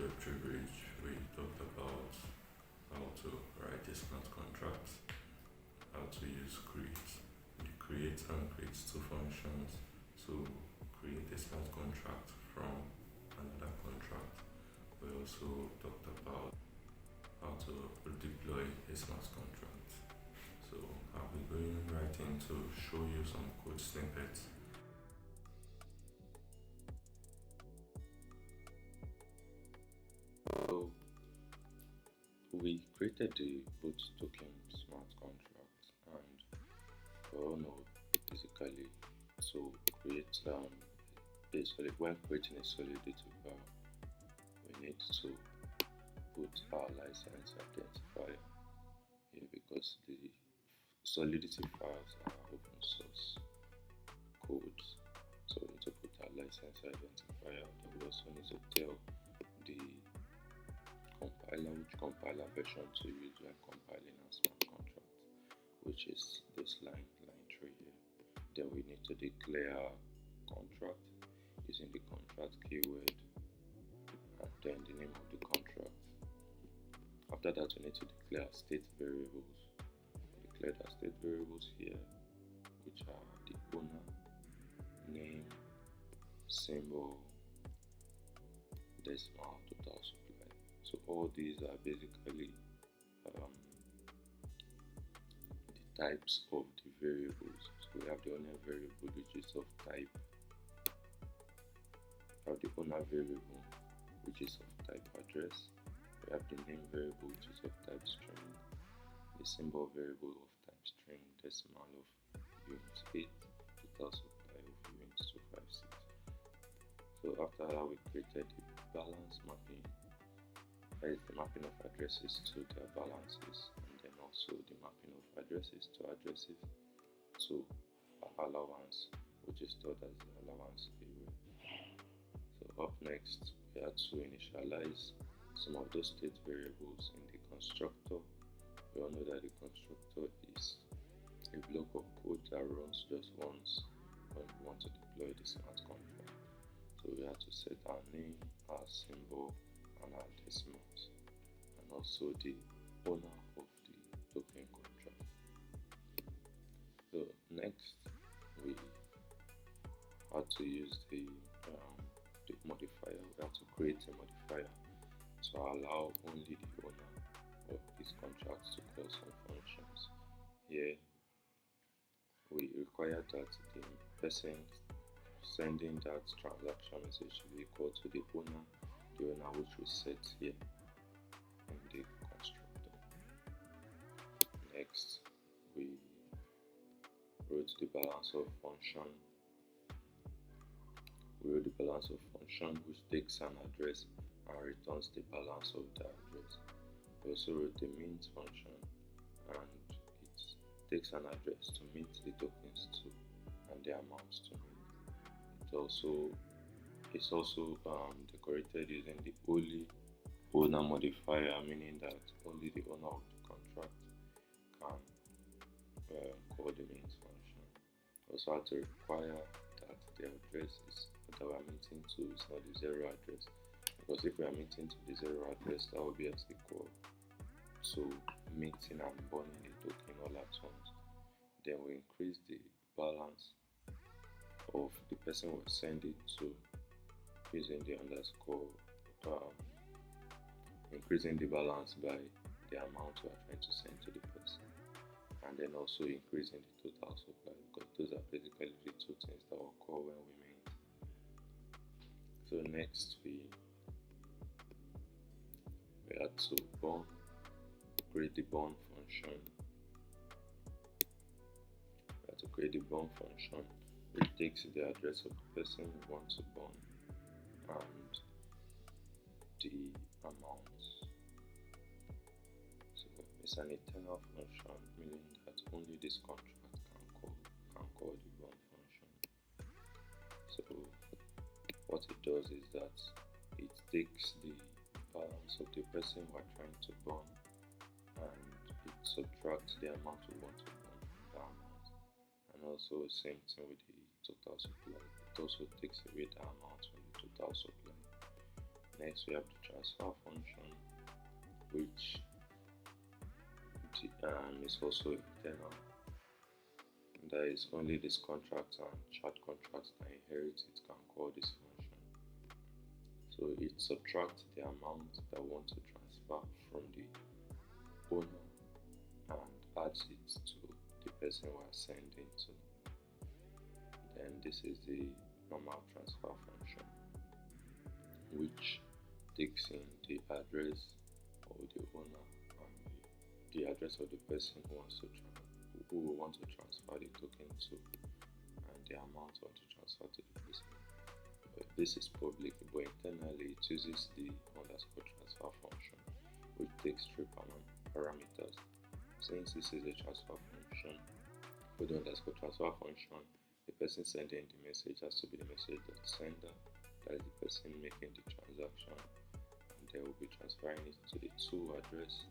Introductory bridge, we talked about how to write a smart contract, how to use create. We create and create two functions to create a smart contract from another contract. We also talked about how to deploy a smart contract. So I'll be going right in to show you some code snippets. So we created the boot token smart contract, and we all know basically to create when creating a solidity file, we need to put our license identifier here because the solidity files are open source codes. So we need to put our license identifier. Then we also need to tell the compiler which compiler version to use when compiling our smart contract, which is this line 3 here. Then we need to declare our contract using the contract keyword and then the name of the contract. After that, we need to declare state variables. We declare our state variables here, which are the owner, name, symbol, decimal, total supply. So all these are basically the types of the variables. So we have the owner variable, which is of type. We have the owner variable, which is of type address. We have the name variable, which is of type string. The symbol variable of type string, decimal of unit 8, total supply of unit 256. So after that, we created the balance mapping. That is the mapping of addresses to their balances, and then also the mapping of addresses to addresses to allowance, which is stored as the allowance keyword. So up next, we had to initialize some of those state variables in the constructor. We all know that the constructor is a block of code that runs just once when we want to deploy the smart contract. So we have to set our name, our symbol, and our decimals, and also the owner of the token contract. So next, we had to use the modifier. We have to create a modifier to allow only the owner of this contract to call some functions. Here, we require that the person sending that transaction message should be equal to the owner which we set here in the constructor. Next, we wrote the balance of function. We wrote the balance of function, which takes an address and returns the balance of the address. We also wrote the mint function, and it takes an address to mint the tokens to and the amounts to mint. It's also decorated using the only owner modifier, meaning that only the owner of the contract can call the mint function. Also have to require that the address that we are minting to is not the zero address, because if we are minting to the zero address, that will be as equal to minting and burning a token all at once. Then we increase the balance of the person we send it to using the underscore, increasing the balance by the amount we are trying to send to the person, and then also increasing the total supply, because those are basically the two things that occur when we mint. So next, we had to create the burn function. We had to create the burn function, which takes the address of the person we want to burn and the amount. So it's an eternal function, meaning that only this contract can call the burn function. So what it does is that it takes the balance of the person we're trying to burn and it subtracts the amount we want to burn from the amount. And also same thing with the total supply. It also takes away the amount from the total supply. Next, we have the transfer function, which is also internal. There is only this contract and chat contract that inherit it can call this function. So it subtracts the amount that we want to transfer from the owner and adds it to the person we are sending to. Then this is the normal transfer function, which takes in the address of the owner and the address of the person who will want to transfer the token to, and the amount want to transfer to the person. This is public, but internally it uses the underscore transfer function, which takes three parameters. Since this is a transfer function, for the underscore transfer function, the person sending the message has to be the message sender, that is the person making the transaction, and they will be transferring it to the to address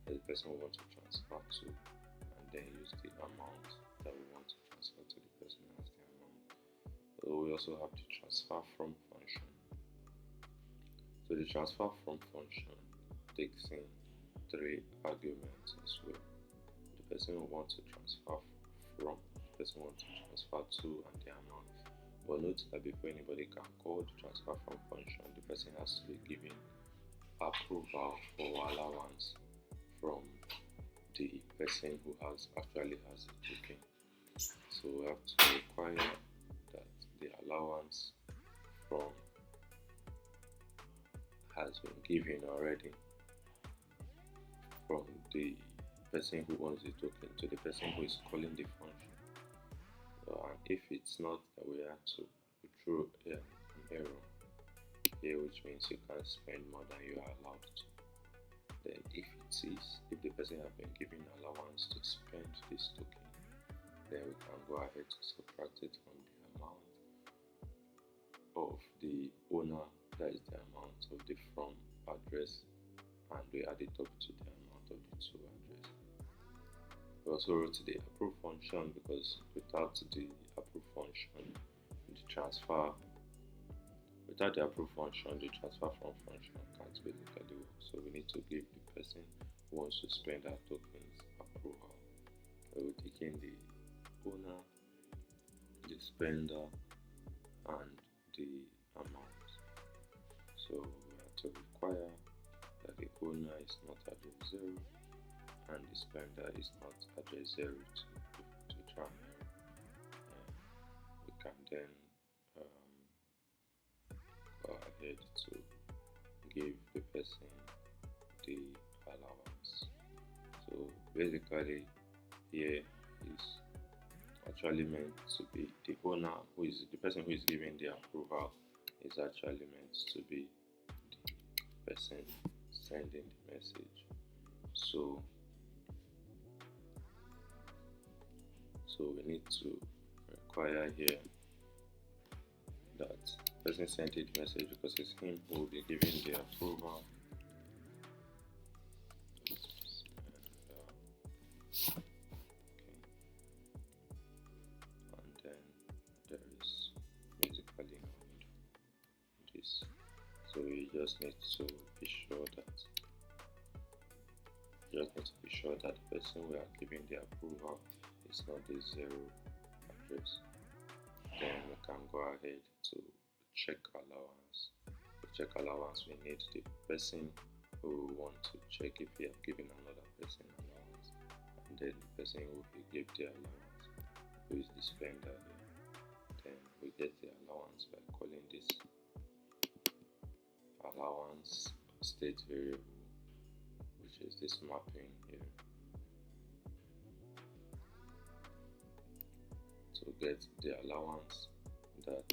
that the person will want to transfer to, and then use the amount that we want to transfer to the person as the amount. So we also have the transfer from function. So the transfer from function takes in three arguments as well. The person will want to transfer from, the person wants to transfer to, and the amount. But note that before anybody can call the transfer from function, the person has to be given approval or allowance from the person who actually has the token. So we have to require that the allowance from has been given already from the person who owns the token to the person who is calling the function. And if it's not, that we have to throw an error here, which means you can't spend more than you are allowed to. Then if the person has been given allowance to spend this token, then we can go ahead to subtract it from the amount of the owner, that is the amount of the from address, and we add it up to the amount of the to address. We also wrote the approve function because without the approve function, without the approve function, the transfer from function can't basically work. So we need to give the person who wants to spend our tokens approval. So we take in the owner, the spender, and the amount. So we have to require that the owner is not address 0 and the spender is not address 0 to try and error. We can then go ahead to give the person the allowance. So basically here is actually meant to be the owner, who is the person who is giving the approval, is actually meant to be the person sending the message. So we need to require here that the person sent it message because it's him who will be giving the approval. And then there is basically no need this. So you just need to be sure that the person we are giving the approval is not the 0 address. Then we can go ahead to check allowance. To check allowance, we need the person who want to check if we have given another person allowance, and then the person who will give the allowance, who is the spender here. Then we get the allowance by calling this allowance state variable, which is this mapping here. To get the allowance that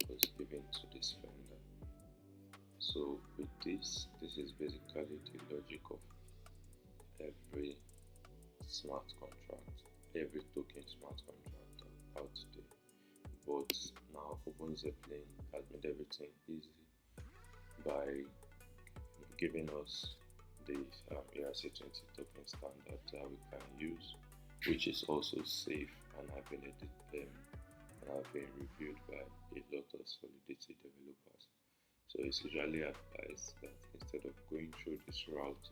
was given to the spender. So with this is basically the logic of every smart contract, every token smart contract out there. But now OpenZeppelin has made everything easy by giving us the ERC20 token standard that we can use, which is also safe and have been reviewed by a lot of Solidity developers. So it's usually advised that instead of going through this route,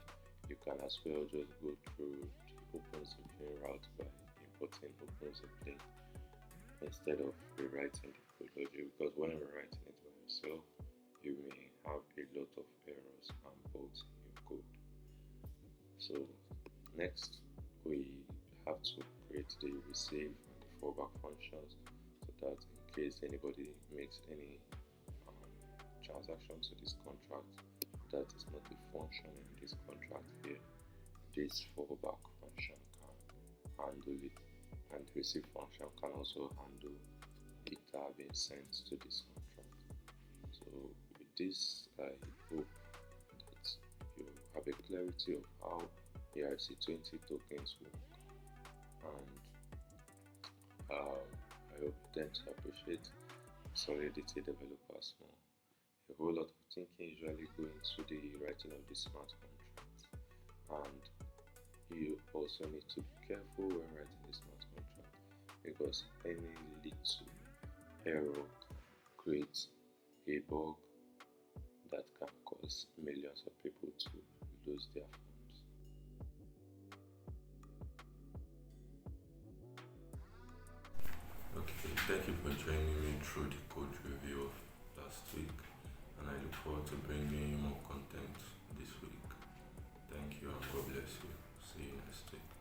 you can as well just go through the OpenZipline route by importing OpenZipline instead of rewriting the code logic, because when rewriting it by yourself, you may have a lot of errors and bugs in your code. So next, we have to create the receive and the fallback functions so that in case anybody makes any transaction to this contract that is not a function in this contract here, this fallback function can handle it, and the receive function can also handle data being sent to this contract. So with this, I hope that you have a clarity of how ERC20 tokens work, and I hope you tend to appreciate Solidity developers more. A whole lot of thinking usually go into the writing of the smart contract, and you also need to be careful when writing the smart contract, because any little error can create a bug that can cause millions of people to lose their funds. Okay, thank you for joining me through the code review of last week, and I look forward to bringing you more content this week. Thank you and God bless you. See you next week.